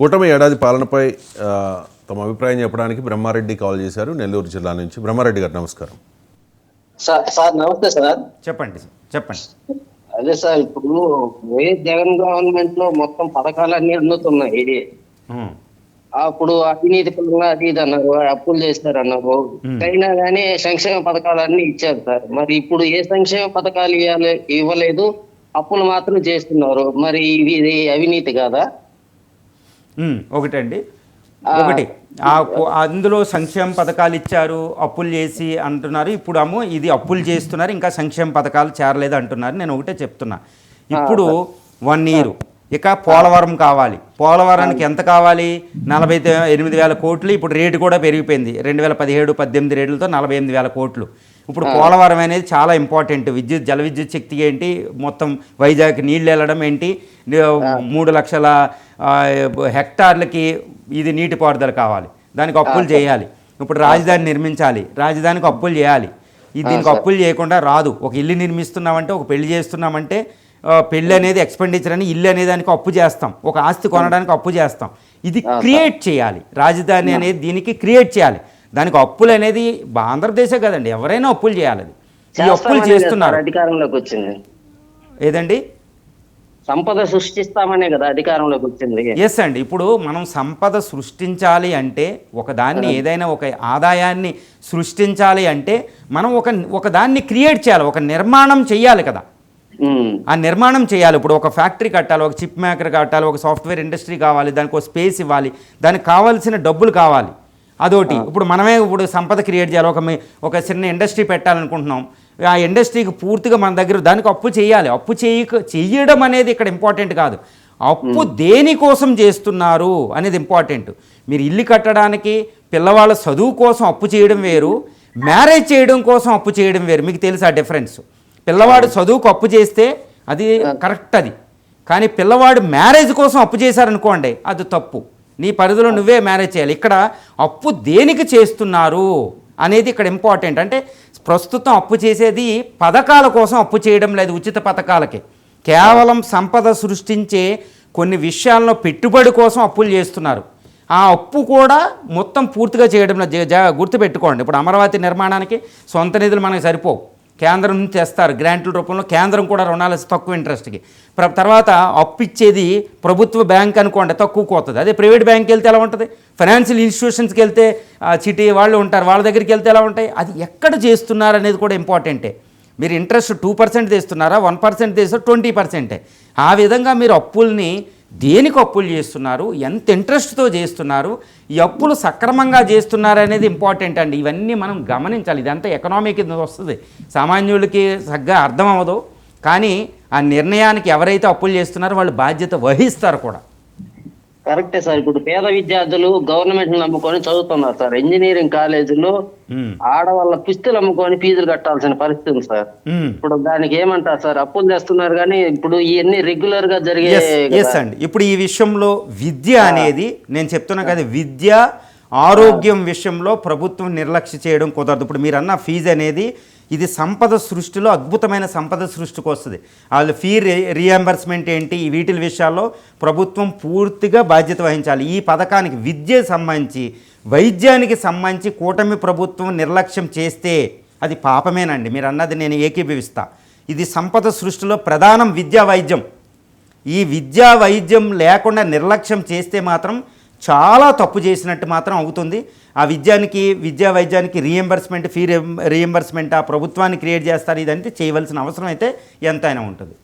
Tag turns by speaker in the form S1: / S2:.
S1: కూటమి ఏడాది పాలనపై తమ అభిప్రాయం చెప్పడానికి బ్రహ్మారెడ్డి కాల్ చేశారు నెల్లూరు జిల్లా నుంచి. బ్రహ్మారెడ్డి గారు నమస్కారం.
S2: సార్ నమస్తే సార్.
S3: చెప్పండి చెప్పండి.
S2: అదే సార్, ఇప్పుడు జగన్ గవర్నమెంట్ లో మొత్తం పథకాలన్నీ అందుతున్నాయి. అప్పుడు అవినీతి పనులు అది ఇది అన్నారు, అప్పులు చేస్తారు అన్నారు. అయినా కానీ సంక్షేమ పథకాలన్నీ ఇచ్చారు సార్. మరి ఇప్పుడు ఏ సంక్షేమ పథకాలు ఇవ్వలేదు, అప్పులు మాత్రం చేస్తున్నారు. మరి ఇది అవినీతి కాదా?
S3: ఒకటండి, ఒకటి అందులో సంక్షేమ పథకాలు ఇచ్చారు, అప్పులు చేసి అంటున్నారు. ఇప్పుడు ఇది అప్పులు చేస్తున్నారు, ఇంకా సంక్షేమ పథకాలు చేరలేదు అంటున్నారు. నేను ఒకటే చెప్తున్నా, ఇప్పుడు 1 year ఇక పోలవరం కావాలి. పోలవరానికి ఎంత కావాలి? 48,000 కోట్లు. ఇప్పుడు రేటు కూడా పెరిగిపోయింది. 2017-18 రేట్లతో 48,000 కోట్లు. ఇప్పుడు పోలవరం అనేది చాలా ఇంపార్టెంట్. జల విద్యుత్ శక్తి ఏంటి, మొత్తం వైజాగ్ నీళ్ళు వెళ్ళడం ఏంటి, 3 లక్షల హెక్టార్లకి ఇది నీటిపారుదల కావాలి. దానికి అప్పులు చేయాలి. ఇప్పుడు రాజధాని నిర్మించాలి, రాజధానికి అప్పులు చేయాలి. దీనికి అప్పులు చేయకుండా రాదు. ఒక ఇల్లు నిర్మిస్తున్నామంటే, ఒక పెళ్లి చేస్తున్నామంటే, పెళ్ళి అనేది ఎక్స్పెండిచర్ అని, ఇల్లు అనే దానికి అప్పు చేస్తాం, ఒక ఆస్తి కొనడానికి అప్పు చేస్తాం. ఇది క్రియేట్ చేయాలి. రాజధాని అనేది దీనికి క్రియేట్ చేయాలి. దానికి అప్పులు అనేది ఆంధ్రప్రదేశే కదండి, ఎవరైనా అప్పులు చేయాలి. ఈ అప్పులు చేస్తున్నారు.
S2: అధికారంలోకి వచ్చింది
S3: ఏదండి,
S2: సంపద సృష్టిస్తామనే కదా అధికారంలోకి వచ్చింది.
S3: ఎస్ అండి. ఇప్పుడు మనం సంపద సృష్టించాలి అంటే, ఒకదాన్ని ఏదైనా ఒక ఆదాయాన్ని సృష్టించాలి అంటే మనం ఒక దాన్ని క్రియేట్ చేయాలి, ఒక నిర్మాణం చేయాలి కదా. ఆ నిర్మాణం చేయాలి. ఇప్పుడు ఒక ఫ్యాక్టరీ కట్టాలి, ఒక చిప్ మేకర్ కట్టాలి, ఒక సాఫ్ట్వేర్ ఇండస్ట్రీ కావాలి, దానికి ఒక స్పేస్ ఇవ్వాలి, దానికి కావాల్సిన డబ్బులు కావాలి. అదొకటి. ఇప్పుడు మనమే ఇప్పుడు సంపద క్రియేట్ చేయాలి. ఒక చిన్న ఇండస్ట్రీ పెట్టాలనుకుంటున్నాం, ఆ ఇండస్ట్రీకి పూర్తిగా మన దగ్గర దానికి అప్పు చేయాలి. అప్పు చేయడం అనేది ఇక్కడ ఇంపార్టెంట్ కాదు. అప్పు దేనికోసం చేస్తున్నారు అనేది ఇంపార్టెంట్. మీరు ఇల్లు కట్టడానికి, పిల్లవాళ్ళ చదువు కోసం అప్పు చేయడం వేరు, మ్యారేజ్ చేయడం కోసం అప్పు చేయడం వేరు. మీకు తెలుసు ఆ డిఫరెన్స్. పిల్లవాడు చదువుకు అప్పు చేస్తే అది కరెక్ట్, అది. కానీ పిల్లవాడు మ్యారేజ్ కోసం అప్పు చేశారనుకోండి, అది తప్పు. నీ పరిధిలో నువ్వే మ్యారేజ్ చేయాలి. ఇక్కడ అప్పు దేనికి చేస్తున్నారు అనేది ఇక్కడ ఇంపార్టెంట్. అంటే ప్రస్తుతం అప్పు చేసేది పథకాల కోసం అప్పు చేయడం లేదు, ఉచిత పథకాలకి. కేవలం సంపద సృష్టించే కొన్ని విషయాల్లో పెట్టుబడి కోసం అప్పులు చేస్తున్నారు. ఆ అప్పు కూడా మొత్తం పూర్తిగా చేయడం లేదు. గుర్తుపెట్టుకోండి, ఇప్పుడు అమరావతి నిర్మాణానికి సొంత నిధులు మనకు సరిపోవు, కేంద్రం నుంచి తెస్తారు గ్రాంట్ల రూపంలో. కేంద్రం కూడా రుణాలు తక్కువ ఇంట్రెస్ట్కి. తర్వాత అప్పు ఇచ్చేది ప్రభుత్వ బ్యాంక్ అనుకోండి, తక్కువకు వస్తుంది. అదే ప్రైవేట్ బ్యాంక్కి వెళ్తే ఎలా ఉంటుంది, ఫైనాన్షియల్ ఇన్స్టిట్యూషన్స్కి వెళ్తే సిటీ వాళ్ళు ఉంటారు, వాళ్ళ దగ్గరికి వెళ్తే ఎలా ఉంటాయి. అది ఎక్కడ చేస్తున్నారు అనేది కూడా ఇంపార్టెంటే. మీరు ఇంట్రెస్ట్ 2% తెస్తున్నారా, 1% తెస్తారా, 20%. ఆ విధంగా మీరు అప్పుల్ని దేనికి అప్పులు చేస్తున్నారు, ఎంత ఇంట్రెస్ట్తో చేస్తున్నారు, ఈ అప్పులు సక్రమంగా చేస్తున్నారు అనేది ఇంపార్టెంట్ అండి. ఇవన్నీ మనం గమనించాలి. ఇదంతా ఎకనామీ కింద వస్తుంది, సామాన్యులకి సరిగ్గా అర్థం అవ్వదు. కానీ ఆ నిర్ణయానికి ఎవరైతే అప్పులు చేస్తున్నారో వాళ్ళు బాధ్యత వహిస్తారు కూడా.
S2: కరెక్టే సార్. ఇప్పుడు పేద విద్యార్థులు గవర్నమెంట్ నమ్ముకొని చదువుతున్నారు సార్. ఇంజనీరింగ్ కాలేజీలో ఆడవాళ్ళ పుస్తులు అమ్ముకొని ఫీజులు కట్టాల్సిన పరిస్థితి ఉంది సార్. ఇప్పుడు దానికి ఏమంటారు సార్? అప్పులు చేస్తున్నారు కానీ ఇప్పుడు ఇవన్నీ రెగ్యులర్ గా జరిగే.
S3: ఎస్ అండి. ఇప్పుడు ఈ విషయంలో విద్య అనేది నేను చెప్తున్నా కదా, విద్య ఆరోగ్యం విషయంలో ప్రభుత్వం నిర్లక్ష్య చేయడం కుదరదు. ఇప్పుడు మీరు అన్న ఫీజు అనేది ఇది సంపద సృష్టిలో అద్భుతమైన సంపద సృష్టికి వస్తుంది. వాళ్ళు ఫీ రీఎంబర్స్మెంట్ ఏంటి, ఈ వీటి విషయాల్లో ప్రభుత్వం పూర్తిగా బాధ్యత వహించాలి. ఈ పథకానికి విద్యకు సంబంధించి, వైద్యానికి సంబంధించి కూటమి ప్రభుత్వం నిర్లక్ష్యం చేస్తే అది పాపమేనండి. మీరు అన్నది నేను ఏకీభవిస్తా. ఇది సంపద సృష్టిలో ప్రధానం విద్యా వైద్యం. ఈ విద్యా వైద్యం లేకుండా నిర్లక్ష్యం చేస్తే మాత్రం చాలా తప్పు చేసినట్టు మాత్రం అవుతుంది. ఆ విద్యా వైద్యానికి రీఎంబర్స్మెంట్, ఫీ రీఎంబర్స్మెంట్ ఆ ప్రభుత్వాన్ని క్రియేట్ చేస్తారు. ఇదంతా చేయవలసిన అవసరం అయితే ఎంతైనా ఉంటుంది.